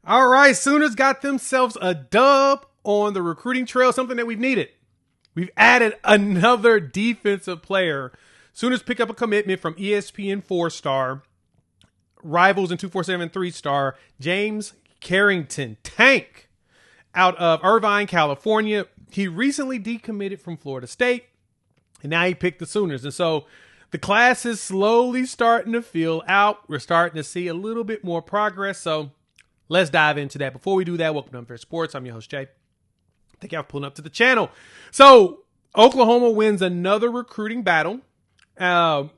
All right, Sooners got themselves a dub on the recruiting trail, something that we've needed. We've added another defensive player. Sooners pick up a commitment from ESPN 4-star, Rivals in 247 3-star, James Carrington, Tank, out of Irvine, California. He recently decommitted from Florida State, and now he picked the Sooners. And so the class is slowly starting to fill out. We're starting to see a little bit more progress. So let's dive into that. Before we do that, welcome to Unfair Sports. I'm your host, Jay. Thank you for pulling up to the channel. So Oklahoma wins another recruiting battle. I've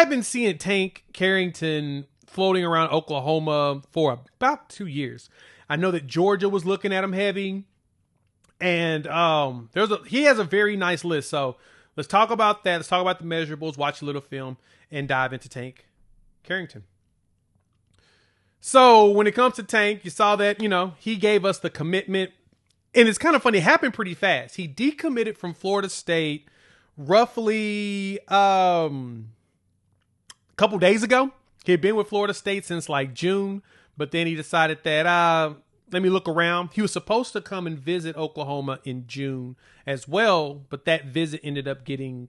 been seeing Tank Carrington floating around Oklahoma for about 2 years. I know that Georgia was looking at him heavy, and he has a very nice list. So let's talk about that. Let's talk about the measurables, watch a little film, and dive into Tank Carrington. So when it comes to Tank, you saw that, he gave us the commitment. And it's kind of funny. It happened pretty fast. He decommitted from Florida State roughly a couple days ago. He had been with Florida State since like June, but then he decided that, let me look around. He was supposed to come and visit Oklahoma in June as well, but that visit ended up getting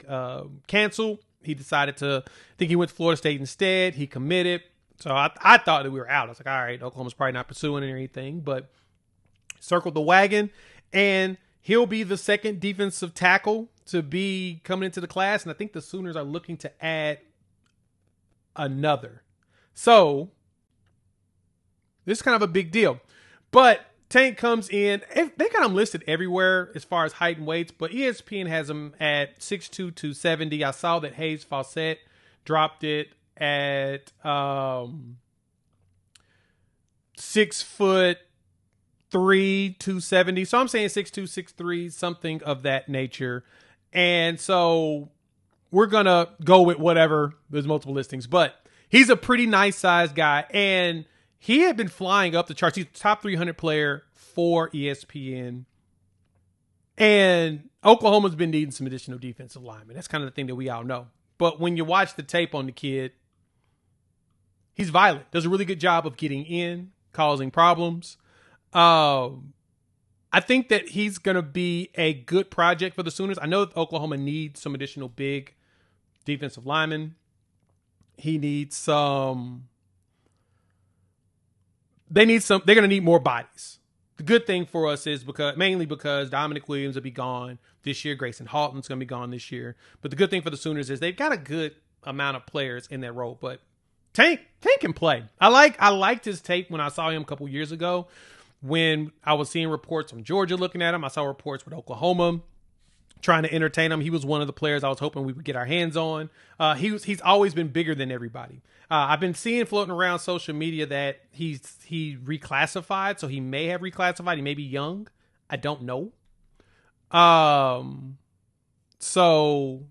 canceled. He decided I think he went to Florida State instead. He committed. So I thought that we were out. I was like, all right, Oklahoma's probably not pursuing it or anything, but circled the wagon, and he'll be the second defensive tackle to be coming into the class. And I think the Sooners are looking to add another. So this is kind of a big deal. But Tank comes in. They got him listed everywhere as far as height and weights, but ESPN has him at 6'2", 270. I saw that Hayes Fawcett dropped it at 6'3", 270. So I'm saying 6'2", 6'3", something of that nature. And so we're going to go with whatever. There's multiple listings, but he's a pretty nice sized guy. And he had been flying up the charts. He's a top 300 player for ESPN. And Oklahoma's been needing some additional defensive linemen. That's kind of the thing that we all know. But when you watch the tape on the kid, he's violent. Does a really good job of getting in, causing problems. I think that he's going to be a good project for the Sooners. I know that Oklahoma needs some additional big defensive linemen. He needs they're going to need more bodies. The good thing for us is mainly because Dominic Williams will be gone this year. Grayson Halton's going to be gone this year. But the good thing for the Sooners is they've got a good amount of players in that role. But Tank can play. I liked his tape when I saw him a couple years ago. When I was seeing reports from Georgia looking at him, I saw reports with Oklahoma trying to entertain him. He was one of the players I was hoping we would get our hands on. He's always been bigger than everybody. I've been seeing floating around social media that he reclassified, so he may have reclassified. He may be young. I don't know. So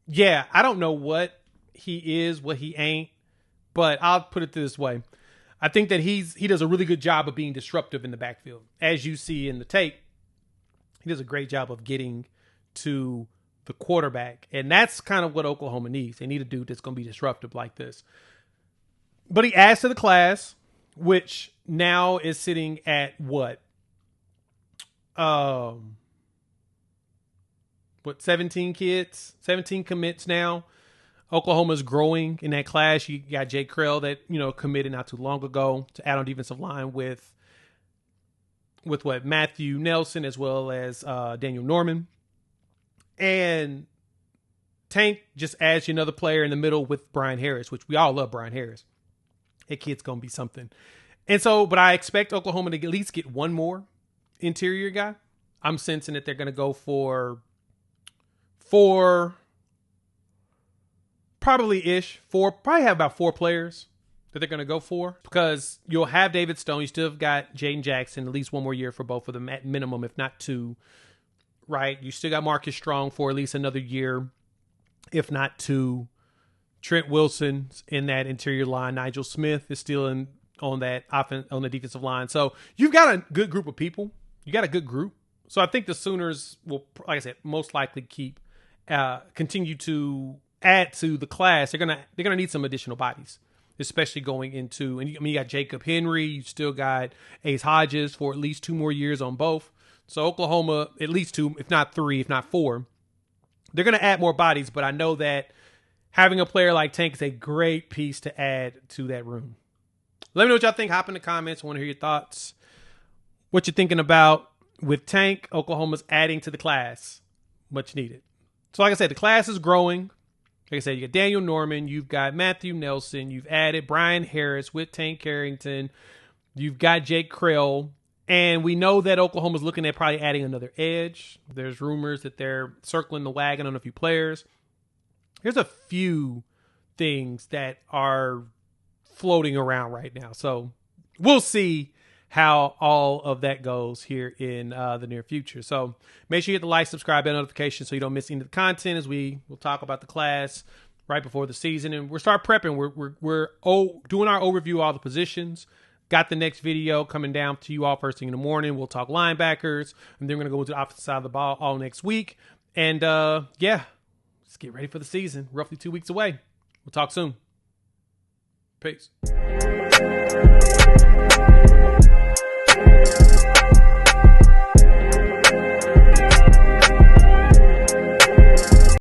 yeah, I don't know what he is, what he ain't, but I'll put it this way. I think that he does a really good job of being disruptive in the backfield. As you see in the tape, he does a great job of getting to the quarterback. And that's kind of what Oklahoma needs. They need a dude that's going to be disruptive like this. But he adds to the class, which now is sitting at what? 17 kids? 17 commits now. Oklahoma's growing in that class. You got Jay Krell that, committed not too long ago to add on defensive line with Matthew Nelson as well as Daniel Norman. And Tank just adds you another player in the middle with Brian Harris, which we all love Brian Harris. That kid's going to be something. And so, but I expect Oklahoma to at least get one more interior guy. I'm sensing that they're going to go for probably have about 4 players that they're going to go for, because you'll have David Stone. You still have got Jaden Jackson, at least one more year for both of them at minimum, if not 2, right? You still got Marcus Strong for at least another year, if not 2. Trent Wilson's in that interior line. Nigel Smith is still on the defensive line. So you've got a good group of people. You got a good group. So I think the Sooners will, like I said, most likely continue to add to the class. They're gonna need some additional bodies. especially going into, and you got Jacob Henry, you still got Ace Hodges for at least 2 more years on both. So Oklahoma, at least 2, if not 3, if not 4. They're going to add more bodies, but I know that having a player like Tank is a great piece to add to that room. Let me know what y'all think. Hop in the comments. I want to hear your thoughts. What you're thinking about with Tank. Oklahoma's adding to the class. Much needed. So like I said, the class is growing. Like I said, you got Daniel Norman. You've got Matthew Nelson. You've added Brian Harris with Tank Carrington. You've got Jake Krill. And we know that Oklahoma's looking at probably adding another edge. There's rumors that they're circling the wagon on a few players. There's a few things that are floating around right now. So we'll see how all of that goes here in the near future. So make sure you hit the like, subscribe, and notification so you don't miss any of the content as we will talk about the class right before the season. And we'll start prepping. We're doing our overview of all the positions. Got the next video coming down to you all first thing in the morning. We'll talk linebackers, and then we're going to go to the offensive side of the ball all next week. And yeah, let's get ready for the season. Roughly 2 weeks away. We'll talk soon. Peace.